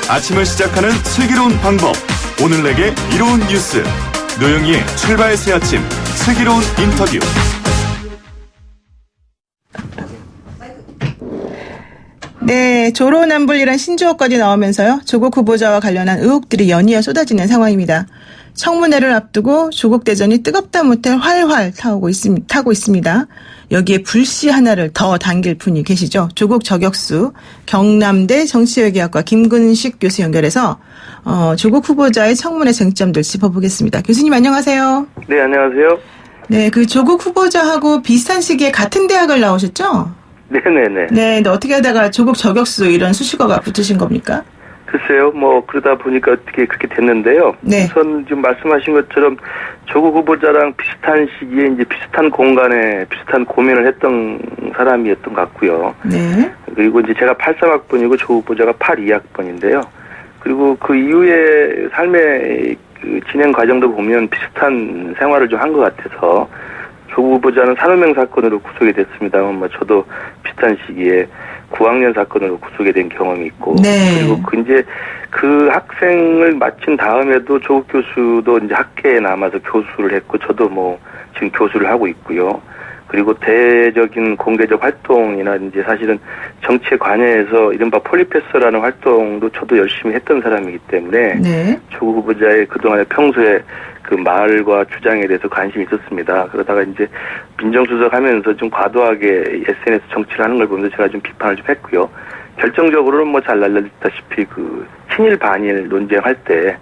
아침을 시작하는 슬기로운 방법. 오늘 내게 이로운 뉴스. 노영희의 출발 새 아침 슬기로운 인터뷰. 네, 조로남불이란 신조어까지 나오면서요. 조국 후보자와 관련한 의혹들이 연이어 쏟아지는 상황입니다. 청문회를 앞두고 조국 대전이 뜨겁다 못해 활활 타고 있습니다. 여기에 불씨 하나를 더 당길 분이 계시죠. 조국 저격수 경남대 정치외교학과 김근식 교수 연결해서 조국 후보자의 청문회 쟁점들 짚어보겠습니다. 교수님 안녕하세요. 네, 안녕하세요. 네, 그 조국 후보자하고 비슷한 시기에 같은 대학을 나오셨죠? 네네네. 네, 근데 어떻게 하다가 조국 저격수 이런 수식어가 붙으신 겁니까? 글쎄요, 그러다 보니까 어떻게 그렇게 됐는데요. 네. 우선 지금 말씀하신 것처럼 조국 후보자랑 비슷한 시기에 이제 비슷한 공간에 비슷한 고민을 했던 사람이었던 것 같고요. 네. 그리고 이제 제가 83학번이고 조국 후보자가 82학번인데요. 그리고 그 이후에 삶의 그 진행 과정도 보면 비슷한 생활을 좀 한 것 같아서 조국 후보자는 산호명 사건으로 구속이 됐습니다만 저도 비슷한 시기에 9학년 사건으로 구속이 된 경험이 있고, 네. 그리고 이제 그 학생을 마친 다음에도 조국 교수도 이제 학계에 남아서 교수를 했고, 저도 지금 교수를 하고 있고요. 그리고 대적인 공개적 활동이나 이제 사실은 정치에 관여해서 이른바 폴리페서라는 활동도 저도 열심히 했던 사람이기 때문에, 네. 조국 후보자의 그동안의 평소에 그 말과 주장에 대해서 관심이 있었습니다. 그러다가 이제 민정수석 하면서 좀 과도하게 SNS 정치를 하는 걸 보면서 제가 좀 비판을 좀 했고요. 결정적으로는 잘 알려졌다시피 그 친일 반일 논쟁할 때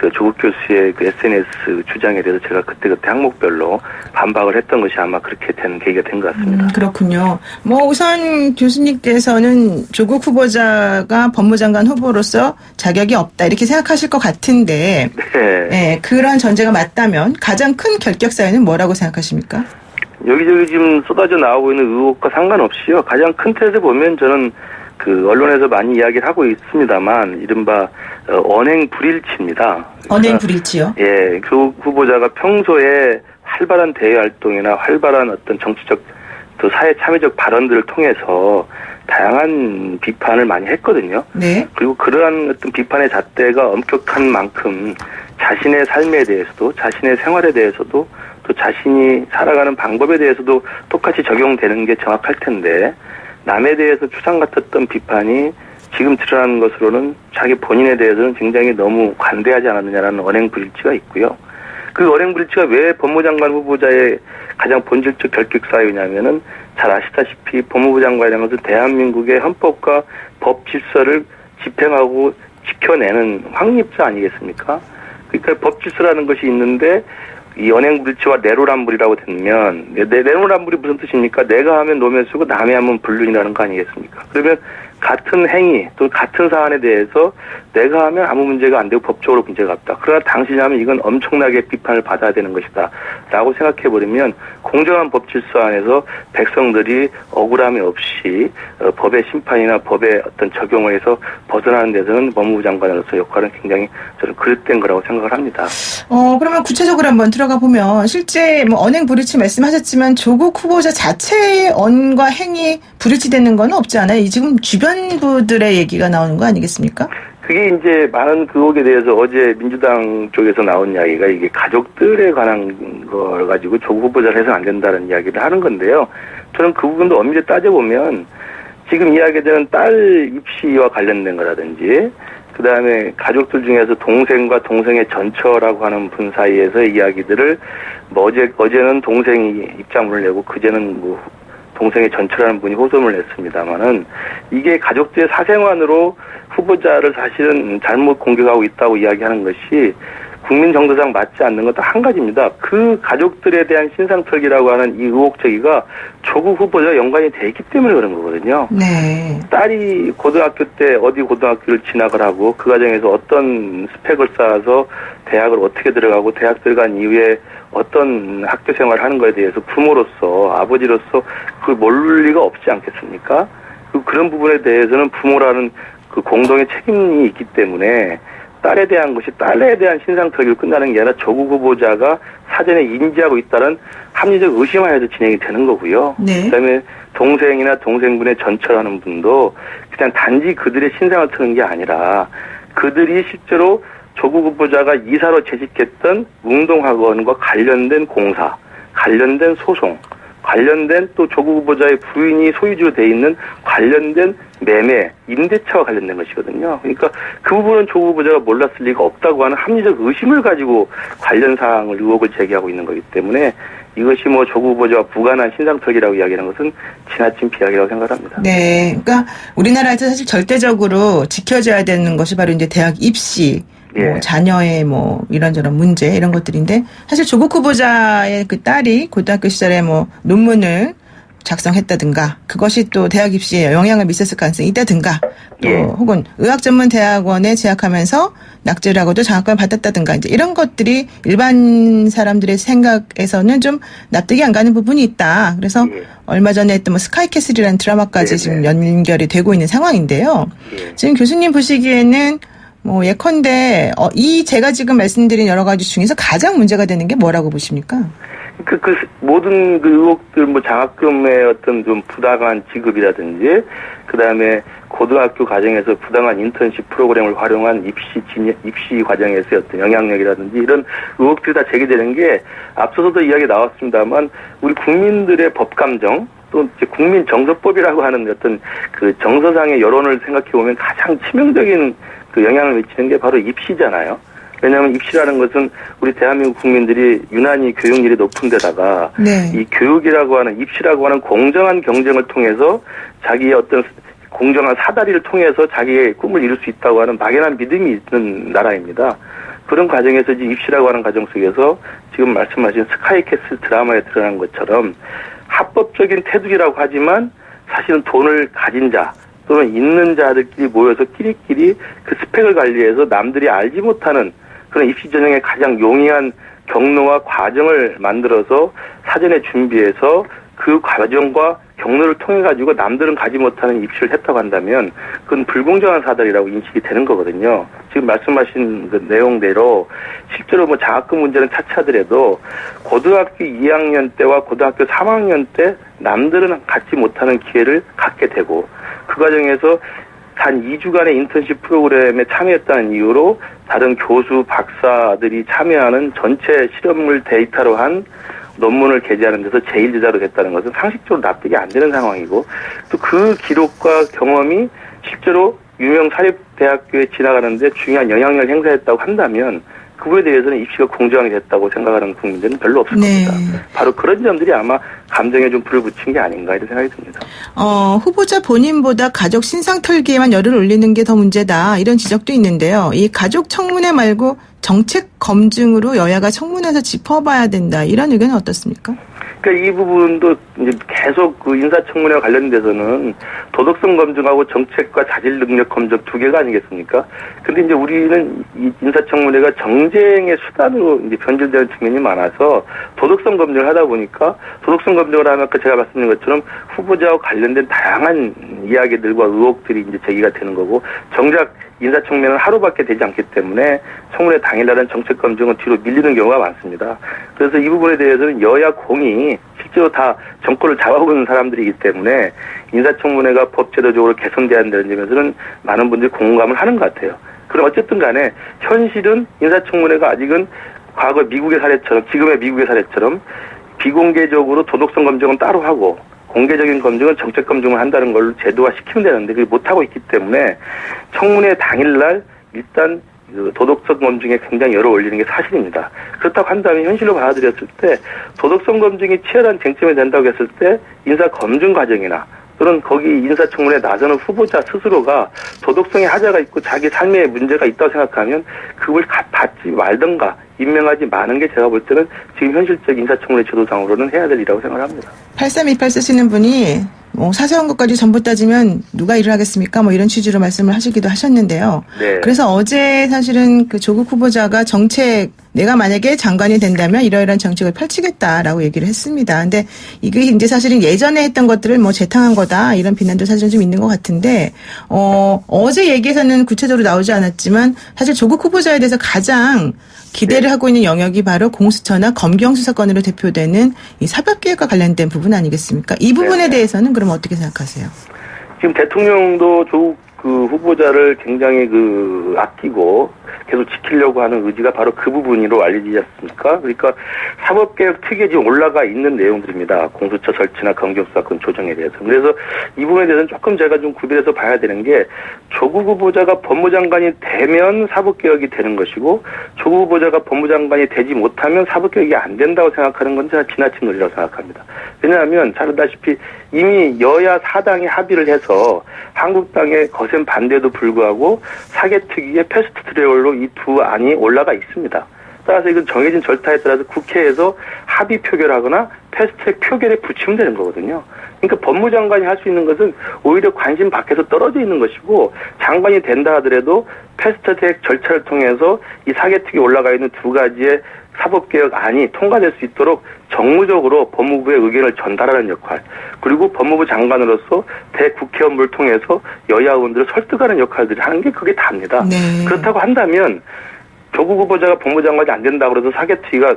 그 조국 교수의 그 SNS 주장에 대해서 제가 그때그때 항목별로 반박을 했던 것이 아마 그렇게 된 계기가 된 것 같습니다. 그렇군요. 우선 교수님께서는 조국 후보자가 법무장관 후보로서 자격이 없다 이렇게 생각하실 것 같은데, 네, 그런 전제가 맞다면 가장 큰 결격 사유는 뭐라고 생각하십니까? 여기저기 지금 쏟아져 나오고 있는 의혹과 상관없이요. 가장 큰 틀에서 보면 저는 그 언론에서 많이 이야기를 하고 있습니다만 이른바 언행 불일치입니다. 언행 불일치요? 예, 조국 후보자가 평소에 활발한 대외 활동이나 활발한 어떤 정치적 또 사회 참여적 발언들을 통해서 다양한 비판을 많이 했거든요. 네. 그리고 그러한 어떤 비판의 잣대가 엄격한 만큼 자신의 삶에 대해서도 자신의 생활에 대해서도 또 자신이 살아가는 방법에 대해서도 똑같이 적용되는 게 정확할 텐데 남에 대해서 추상 같았던 비판이 지금 드러난 것으로는 자기 본인에 대해서는 굉장히 너무 관대하지 않았느냐라는 언행불일치가 있고요. 그 언행불일치가 왜 법무장관 후보자의 가장 본질적 결격 사유냐면은 잘 아시다시피 법무부 장관이라는 것은 대한민국의 헌법과 법 질서를 집행하고 지켜내는 확립자 아니겠습니까? 그러니까 법 질서라는 것이 있는데 이 언행불일치와 내로남불이라고 되면 내로남불이 무슨 뜻입니까? 내가 하면 노면 쓰고 남이 하면 불륜이라는 거 아니겠습니까? 그러면 같은 행위 또 같은 사안에 대해서 내가 하면 아무 문제가 안 되고 법적으로 문제가 없다. 그러나 당신이 하면 이건 엄청나게 비판을 받아야 되는 것이다. 라고 생각해버리면 공정한 법 질서 안에서 백성들이 억울함이 없이 법의 심판이나 법의 어떤 적용을 해서 벗어나는 데서는 법무부 장관으로서 역할은 굉장히 저는 그릇된 거라고 생각을 합니다. 그러면 구체적으로 한번 들어가 보면 실제 언행 불일치 말씀하셨지만 조국 후보자 자체의 언과 행위 불일치되는 건 없지 않아요? 이 지금 주변부들의 얘기가 나오는 거 아니겠습니까? 그게 이제 많은 의혹에 대해서 어제 민주당 쪽에서 나온 이야기가 이게 가족들에 관한 걸 가지고 조국 후보자를 해서는 안 된다는 이야기를 하는 건데요. 저는 그 부분도 엄밀히 따져보면 지금 이야기되는 딸 입시와 관련된 거라든지 그다음에 가족들 중에서 동생과 동생의 전처라고 하는 분 사이에서 이야기들을 어제는 동생이 입장문을 내고 그제는 동생의 전처라는 분이 호소를 냈습니다만은 이게 가족들의 사생활으로 후보자를 사실은 잘못 공격하고 있다고 이야기하는 것이 국민 정서상 맞지 않는 것도 한 가지입니다. 그 가족들에 대한 신상털기라고 하는 이 의혹 제기가 조국 후보자와 연관이 돼 있기 때문에 그런 거거든요. 네. 딸이 고등학교 때 어디 고등학교를 진학을 하고 그 과정에서 어떤 스펙을 쌓아서 대학을 어떻게 들어가고 대학 들어간 이후에 어떤 학교 생활을 하는 거에 대해서 부모로서 아버지로서 그걸 모를 리가 없지 않겠습니까? 그런 부분에 대해서는 부모라는 그 공동의 책임이 있기 때문에 딸에 대한 것이 딸에 대한 신상털기로 끝나는 게 아니라 조국 후보자가 사전에 인지하고 있다는 합리적 의심하에서 진행이 되는 거고요. 네. 그다음에 동생이나 동생분의 전처라는 분도 그냥 단지 그들의 신상을 트는 게 아니라 그들이 실제로 조국 후보자가 이사로 재직했던 웅동학원과 관련된 공사, 관련된 소송, 관련된 또 조국 후보자의 부인이 소유주로 돼 있는 관련된 매매, 임대차와 관련된 것이거든요. 그러니까 그 부분은 조국 후보자가 몰랐을 리가 없다고 하는 합리적 의심을 가지고 관련 사항을 의혹을 제기하고 있는 거기 때문에 이것이 뭐 조국 후보자와 무관한 신상털기라고 이야기하는 것은 지나친 비약이라고 생각합니다. 네. 그러니까 우리나라에서 사실 절대적으로 지켜져야 되는 것이 바로 이제 대학 입시, 뭐 자녀의 뭐 이런저런 문제 이런 것들인데 사실 조국 후보자의 그 딸이 고등학교 시절에 뭐 논문을 작성했다든가 그것이 또 대학 입시에 영향을 미쳤을 가능성이 있다든가 또 혹은 의학전문대학원에 재학하면서 낙제를 하고도 장학금을 받았다든가 이제 이런 것들이 일반 사람들의 생각에서는 좀 납득이 안 가는 부분이 있다. 그래서 얼마 전에 했던 뭐 스카이캐슬이라는 드라마까지 지금 연결이 되고 있는 상황인데요. 지금 교수님 보시기에는 뭐 예컨대 이 제가 지금 말씀드린 여러 가지 중에서 가장 문제가 되는 게 뭐라고 보십니까? 그 모든 그 의혹들 뭐 장학금의 어떤 좀 부당한 지급이라든지 그다음에 고등학교 과정에서 부당한 인턴십 프로그램을 활용한 입시 과정에서의 어떤 영향력이라든지 이런 의혹들이 다 제기되는 게 앞서서도 이야기 나왔습니다만 우리 국민들의 법감정 또 이제 국민정서법이라고 하는 어떤 그 정서상의 여론을 생각해 보면 가장 치명적인 그 영향을 미치는 게 바로 입시잖아요. 왜냐하면 입시라는 것은 우리 대한민국 국민들이 유난히 교육률이 높은 데다가 이 교육이라고 하는 입시라고 하는 공정한 경쟁을 통해서 자기의 어떤 공정한 사다리를 통해서 자기의 꿈을 이룰 수 있다고 하는 막연한 믿음이 있는 나라입니다. 그런 과정에서 이제 입시라고 하는 과정 속에서 지금 말씀하신 스카이캐슬 드라마에 드러난 것처럼 합법적인 테두리라고 하지만 사실은 돈을 가진 자 또는 있는 자들끼리 모여서 끼리끼리 그 스펙을 관리해서 남들이 알지 못하는 그런 입시 전형의 가장 용이한 경로와 과정을 만들어서 사전에 준비해서 그 과정과 경로를 통해 가지고 남들은 가지 못하는 입시를 했다고 한다면 그건 불공정한 사달이라고 인식이 되는 거거든요. 지금 말씀하신 그 내용대로 실제로 뭐 장학금 문제는 차치하더라도 고등학교 2학년 때와 고등학교 3학년 때 남들은 갖지 못하는 기회를 갖게 되고 그 과정에서 단 2주간의 인턴십 프로그램에 참여했다는 이유로 다른 교수, 박사들이 참여하는 전체 실험을 데이터로 한 논문을 게재하는 데서 제1제자로 됐다는 것은 상식적으로 납득이 안 되는 상황이고 또 그 기록과 경험이 실제로 유명 사립대학교에 지나가는데 중요한 영향력을 행사했다고 한다면 그거에 대해서는 입시가 공정하게 됐다고 생각하는 국민들은 별로 없을 겁니다. 바로 그런 점들이 아마 감정에 좀 불을 붙인 게 아닌가 이런 생각이 듭니다. 후보자 본인보다 가족 신상 털기에만 열을 올리는 게 더 문제다 이런 지적도 있는데요. 이 가족 청문회 말고 정책 검증으로 여야가 청문회에서 짚어봐야 된다 이런 의견은 어떻습니까? 그러니까 이 부분도 이제 계속 그 인사청문회와 관련돼서는 도덕성 검증하고 정책과 자질 능력 검증 두 개가 아니겠습니까? 근데 이제 우리는 이 인사청문회가 정쟁의 수단으로 이제 변질되는 측면이 많아서 도덕성 검증을 하다 보니까 도덕성 검증을 하면 아까 제가 말씀드린 것처럼 후보자와 관련된 다양한 이야기들과 의혹들이 이제 제기가 되는 거고 정작 인사청문회는 하루밖에 되지 않기 때문에 청문회 당일날은 정책 검증은 뒤로 밀리는 경우가 많습니다. 그래서 이 부분에 대해서는 여야 공이 실제로 다 정권을 잡아오는 사람들이기 때문에 인사청문회가 법제도적으로 개선돼야 한다는 점에서는 많은 분들이 공감을 하는 것 같아요. 그럼 어쨌든 간에 현실은 인사청문회가 아직은 과거 미국의 사례처럼 지금의 미국의 사례처럼 비공개적으로 도덕성 검증은 따로 하고 공개적인 검증은 정책 검증을 한다는 걸 제도화시키면 되는데 그게 못하고 있기 때문에 청문회 당일날 일단 도덕성 검증에 굉장히 열을 올리는 게 사실입니다. 그렇다고 한다면 현실로 받아들였을 때 도덕성 검증이 치열한 쟁점이 된다고 했을 때 인사 검증 과정이나 또는 거기 인사청문회에 나서는 후보자 스스로가 도덕성에 하자가 있고 자기 삶에 문제가 있다고 생각하면 그걸 받지 말던가 임명하지 마는 게 제가 볼 때는 지금 현실적 인사청문회 제도상으로는 해야 될 일이라고 생각합니다. 8328 쓰시는 분이 뭐 사소한 것까지 전부 따지면 누가 일을 하겠습니까? 뭐 이런 취지로 말씀을 하시기도 하셨는데요. 그래서 어제 사실은 그 조국 후보자가 정책 내가 만약에 장관이 된다면 이러이러한 정책을 펼치겠다라고 얘기를 했습니다. 근데 이게 이제 사실은 예전에 했던 것들을 뭐 재탕한 거다 이런 비난도 사실은 좀 있는 것 같은데 어제 얘기에서는 구체적으로 나오지 않았지만 사실 조국 후보자에 대해서 가장 기대를 하고 있는 영역이 바로 공수처나 검경 수사권으로 대표되는 이 사법개혁과 관련된 부분 아니겠습니까? 이 부분에 대해서는 그럼 어떻게 생각하세요? 지금 대통령도 조국 그 후보자를 굉장히 아끼고 계속 지키려고 하는 의지가 바로 그 부분으로 알려지지 않습니까? 그러니까 사법개혁 특위에 지금 올라가 있는 내용들입니다. 공수처 설치나 검경수사권 조정에 대해서. 그래서 이 부분에 대해서는 조금 제가 좀 구별해서 봐야 되는 게 조국 후보자가 법무장관이 되면 사법개혁이 되는 것이고 조국 후보자가 법무장관이 되지 못하면 사법개혁이 안 된다고 생각하는 건 제가 지나친 논리라고 생각합니다. 왜냐하면 잘 알다시피 이미 여야 사당이 합의를 해서 한국당의 거센 반대에도 불구하고 사개특위의 패스트트랙으로 이 두 안이 올라가 있습니다. 따라서 이건 정해진 절차에 따라서 국회에서 합의 표결하거나 패스트트랙 표결에 붙이면 되는 거거든요. 그러니까 법무장관이 할 수 있는 것은 오히려 관심 밖에서 떨어져 있는 것이고 장관이 된다 하더라도 패스트트랙 절차를 통해서 이 사개특위에 올라가 있는 두 가지의 사법개혁안이 통과될 수 있도록 정무적으로 법무부의 의견을 전달하는 역할, 그리고 법무부 장관으로서 대국회 업무를 통해서 여야 의원들을 설득하는 역할들을 하는 게 그게 답니다. 네. 그렇다고 한다면 조국 후보자가 법무장관이 안 된다고 해서 사개특위가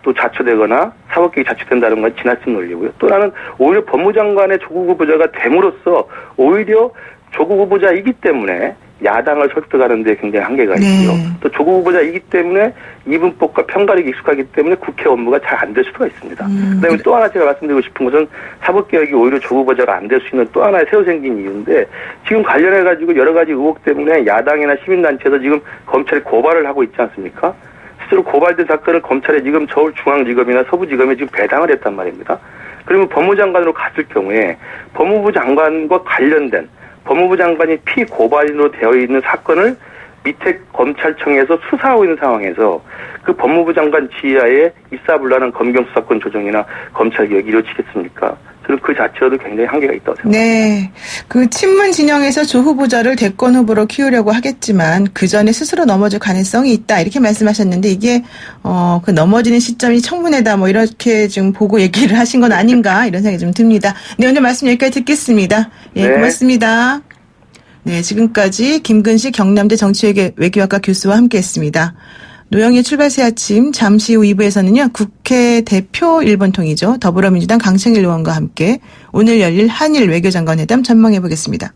또 자초되거나 사법개혁이 자초된다는 건 지나친 논리고요. 또 나는 오히려 법무장관의 조국 후보자가 됨으로써 오히려 조국 후보자이기 때문에 야당을 설득하는 데 굉장히 한계가 있고요. 네. 또 조국 후보자이기 때문에 이분법과 편가르기 익숙하기 때문에 국회 업무가 잘 안 될 수가 있습니다. 그다음에 또 하나 제가 말씀드리고 싶은 것은 사법개혁이 오히려 조국 후보자가 안 될 수 있는 또 하나의 새로 생긴 이유인데 지금 관련해가지고 여러 가지 의혹 때문에 야당이나 시민단체에서 지금 검찰에 고발을 하고 있지 않습니까? 실제로 고발된 사건을 검찰에 지금 서울중앙지검이나 서부지검에 지금 배당을 했단 말입니다. 그러면 법무장관으로 갔을 경우에 법무부 장관과 관련된 법무부 장관이 피고발인으로 되어 있는 사건을 밑에 검찰청에서 수사하고 있는 상황에서 그 법무부 장관 지하에 일사불란한 검경수사권 조정이나 검찰개혁이 이루어지겠습니까? 저는 그 자체로도 굉장히 한계가 있다고 생각합니다. 네. 그 친문 진영에서 조 후보자를 대권 후보로 키우려고 하겠지만 그 전에 스스로 넘어질 가능성이 있다. 이렇게 말씀하셨는데 이게 그 넘어지는 시점이 청문회다. 뭐 이렇게 지금 보고 얘기를 하신 건 아닌가 이런 생각이 좀 듭니다. 네, 오늘 말씀 여기까지 듣겠습니다. 예, 네. 고맙습니다. 네, 지금까지 김근식 경남대 정치외교학과 교수와 함께했습니다. 노영희 출발새 아침 잠시 후 2부에서는요. 국회 대표 1번통이죠. 더불어민주당 강창일 의원과 함께 오늘 열릴 한일 외교장관회담 전망해 보겠습니다.